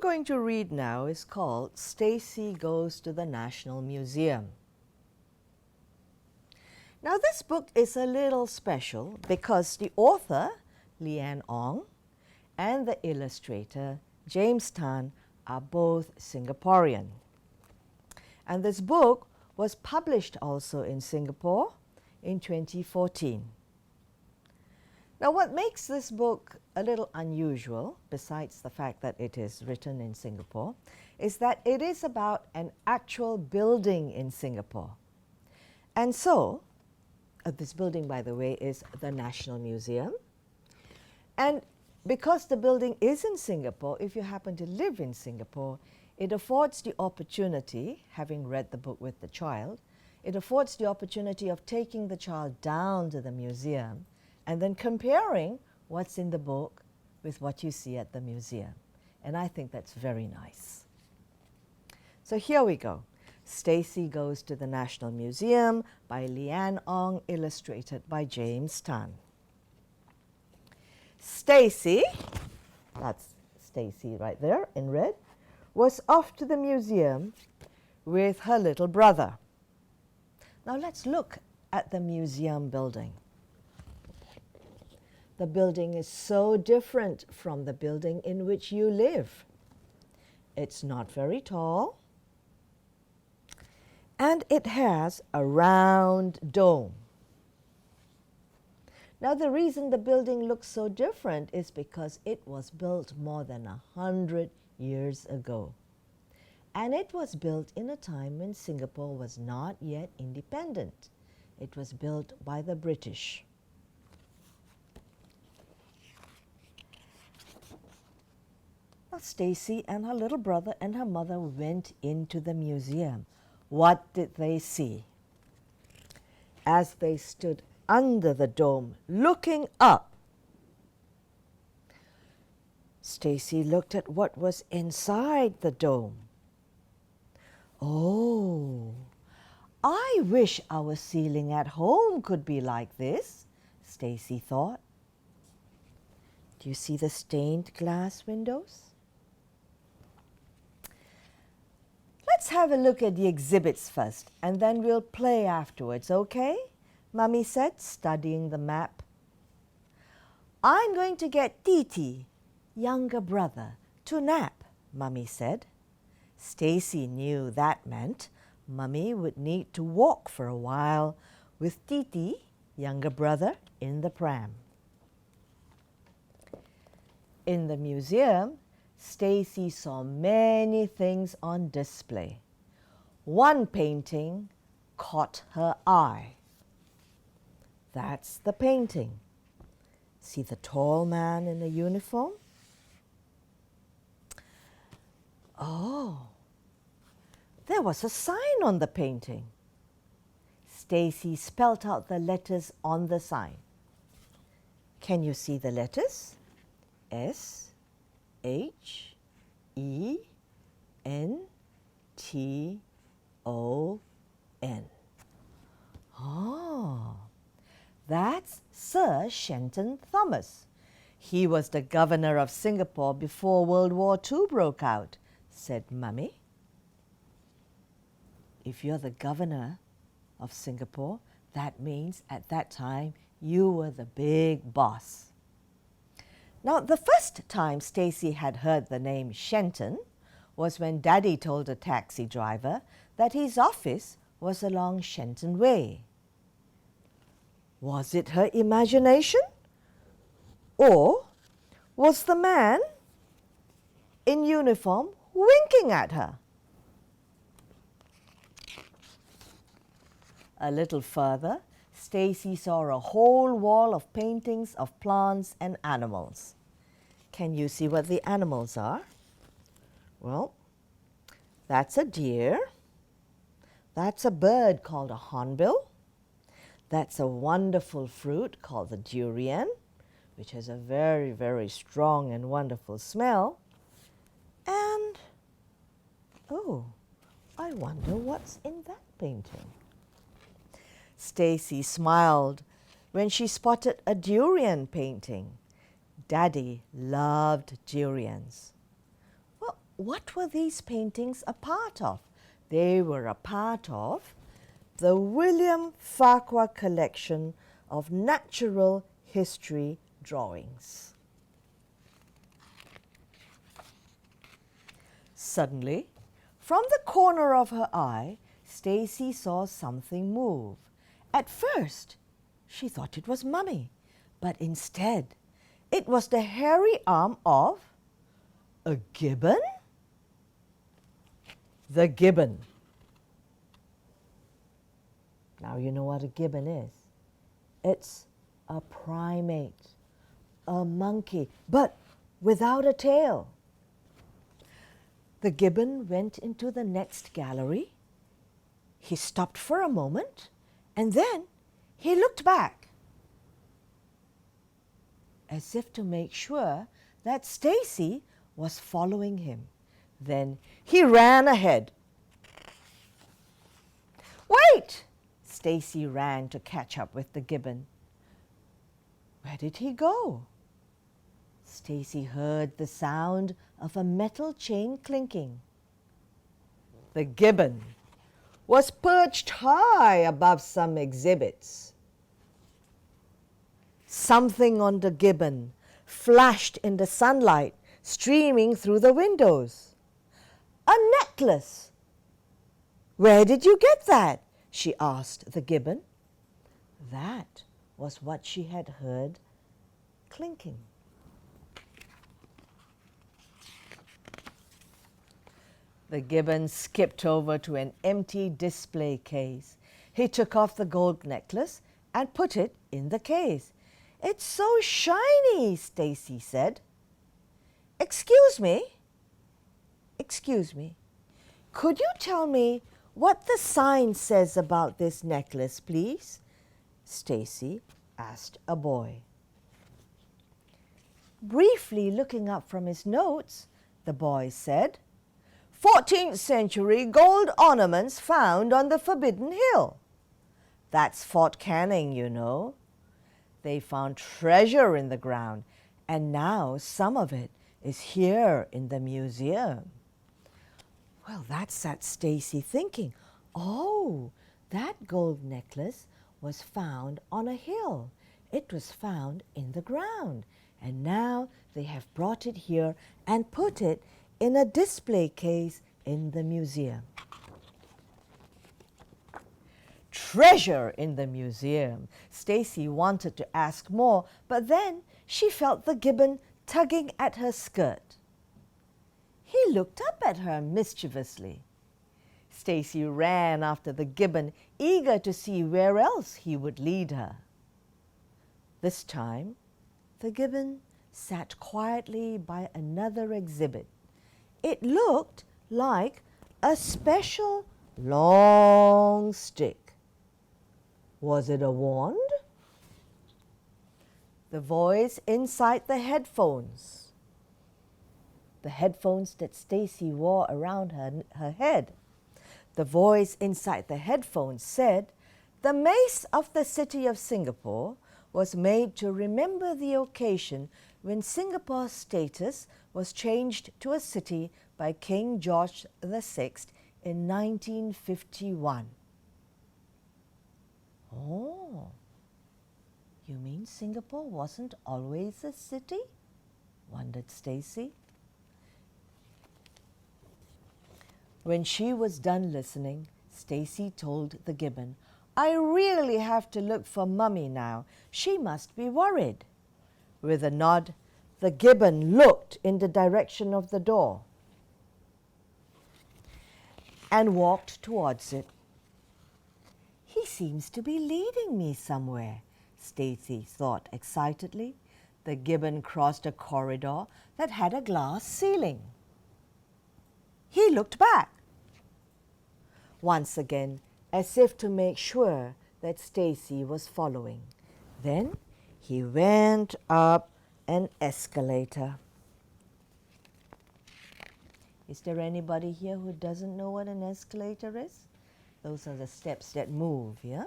going to read now is called Stacey Goes to the National Museum. Now this book is a little special because the author, Leanne Ong, and the illustrator, James Tan, are both Singaporean. And this book was published also in Singapore in 2014. Now what makes this book a little unusual, besides the fact that it is written in Singapore, is that it is about an actual building in Singapore. And so, this building, by the way, is the National Museum. And because the building is in Singapore, if you happen to live in Singapore, it affords the opportunity, having read the book with the child, it affords the opportunity of taking the child down to the museum and then comparing what's in the book with what you see at the museum. And I think that's very nice. So here we go. Stacey Goes to the National Museum by Leanne Ong, illustrated by James Tan. Stacey, that's Stacey right there in red, was off to the museum with her little brother. Now let's look at the museum building. The building is so different from the building in which you live. It's not very tall, and it has a round dome. Now the reason the building looks so different is because it was built more than 100 years ago. And it was built in a time when Singapore was not yet independent. It was built by the British. Now Stacey and her little brother and her mother went into the museum. What did they see? As they stood under the dome, looking up, Stacey looked at what was inside the dome. Oh, I wish our ceiling at home could be like this, Stacey thought. Do you see the stained glass windows? Let's have a look at the exhibits first, and then we'll play afterwards, okay? Mummy said, studying the map. I'm going to get Titi, younger brother, to nap, Mummy said. Stacey knew that meant Mummy would need to walk for a while with Titi, younger brother, in the pram. In the museum, Stacey saw many things on display. One painting caught her eye. That's the painting. See the tall man in a uniform? Oh, there was a sign on the painting. Stacey spelt out the letters on the sign. Can you see the letters? S, H, E, N, T, O, N. Oh, that's Sir Shenton Thomas. He was the governor of Singapore before World War II broke out, said Mummy. If you're the governor of Singapore, that means at that time you were the big boss. Now, the first time Stacey had heard the name Shenton was when Daddy told a taxi driver that his office was along Shenton Way. Was it her imagination? Or was the man in uniform winking at her? A little further, Stacey saw a whole wall of paintings of plants and animals. Can you see what the animals are? Well, that's a deer. That's a bird called a hornbill. That's a wonderful fruit called the durian, which has a very, very strong and wonderful smell. And, oh, I wonder what's in that painting. Stacey smiled when she spotted a durian painting. Daddy loved durians. Well, what were these paintings a part of? They were a part of the William Farquhar collection of natural history drawings. Suddenly, from the corner of her eye, Stacey saw something move. At first, she thought it was Mummy, but instead, it was the hairy arm of a gibbon? The gibbon. Now you know what a gibbon is. It's a primate, a monkey, but without a tail. The gibbon went into the next gallery. He stopped for a moment, and then he looked back, as if to make sure that Stacey was following him. Then he ran ahead. Wait! Stacey ran to catch up with the gibbon. Where did he go? Stacey heard the sound of a metal chain clinking. The gibbon was perched high above some exhibits. Something on the gibbon flashed in the sunlight streaming through the windows. A necklace! Where did you get that? She asked the gibbon. That was what she had heard clinking. The gibbon skipped over to an empty display case. He took off the gold necklace and put it in the case. It's so shiny, Stacey said. Excuse me? Excuse me. Could you tell me what the sign says about this necklace, please? Stacey asked a boy. Briefly looking up from his notes, the boy said, 14th century gold ornaments found on the Forbidden Hill. That's Fort Canning, you know. They found treasure in the ground, and now some of it is here in the museum. Well, that set Stacey thinking, oh, that gold necklace was found on a hill. It was found in the ground, and now they have brought it here and put it in a display case in the museum. Treasure in the museum. Stacey wanted to ask more, but then she felt the gibbon tugging at her skirt. He looked up at her mischievously. Stacey ran after the gibbon, eager to see where else he would lead her. This time, the gibbon sat quietly by another exhibit. It looked like a special long stick. Was it a wand? The voice inside the headphones that Stacey wore around her head. The voice inside the headphones said, the mace of the city of Singapore was made to remember the occasion when Singapore's status was changed to a city by King George VI in 1951. Oh, you mean Singapore wasn't always a city? Wondered Stacey. When she was done listening, Stacey told the gibbon, I really have to look for Mummy now. She must be worried. With a nod, the gibbon looked in the direction of the door and walked towards it. He seems to be leading me somewhere, Stacey thought excitedly. The gibbon crossed a corridor that had a glass ceiling. He looked back. Once again, as if to make sure that Stacey was following. Then he went up an escalator. Is there anybody here who doesn't know what an escalator is? Those are the steps that move, yeah?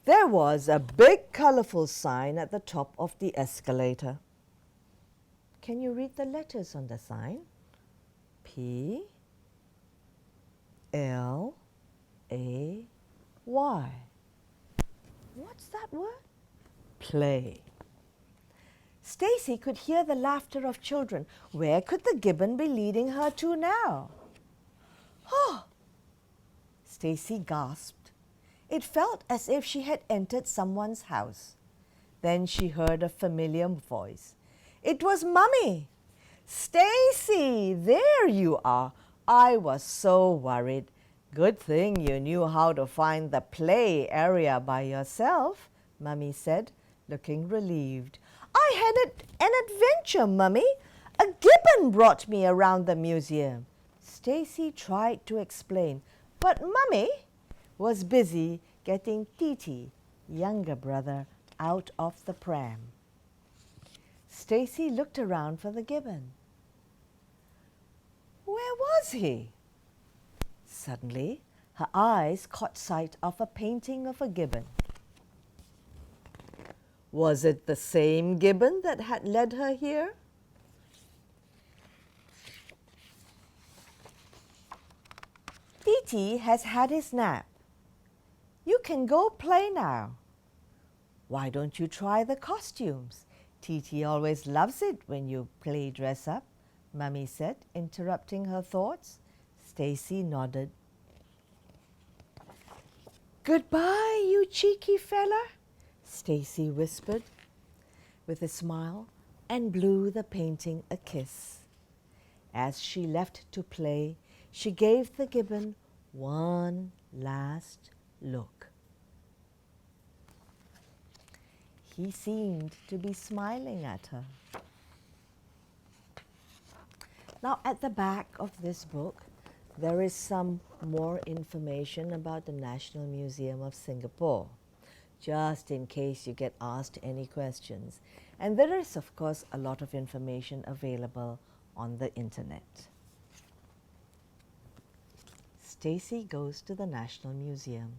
There was a big colorful sign at the top of the escalator. Can you read the letters on the sign? P-L-A-Y. What's that word? Play. Stacey could hear the laughter of children. Where could the gibbon be leading her to now? Oh! Stacey gasped. It felt as if she had entered someone's house. Then she heard a familiar voice. It was Mummy. Stacey, there you are. I was so worried. Good thing you knew how to find the play area by yourself, Mummy said, looking relieved. I had an adventure, Mummy. A gibbon brought me around the museum. Stacey tried to explain, but Mummy was busy getting Titi, younger brother, out of the pram. Stacey looked around for the gibbon. Where was he? Suddenly, her eyes caught sight of a painting of a gibbon. Was it the same gibbon that had led her here? Titi has had his nap. You can go play now. Why don't you try the costumes? Titi always loves it when you play dress up, Mummy said, interrupting her thoughts. Stacey nodded. Goodbye, you cheeky fella, Stacey whispered with a smile and blew the painting a kiss. As she left to play, she gave the gibbon one last look. He seemed to be smiling at her. Now, at the back of this book, there is some more information about the National Museum of Singapore, just in case you get asked any questions. And there is, of course, a lot of information available on the internet. Stacey goes to the National Museum.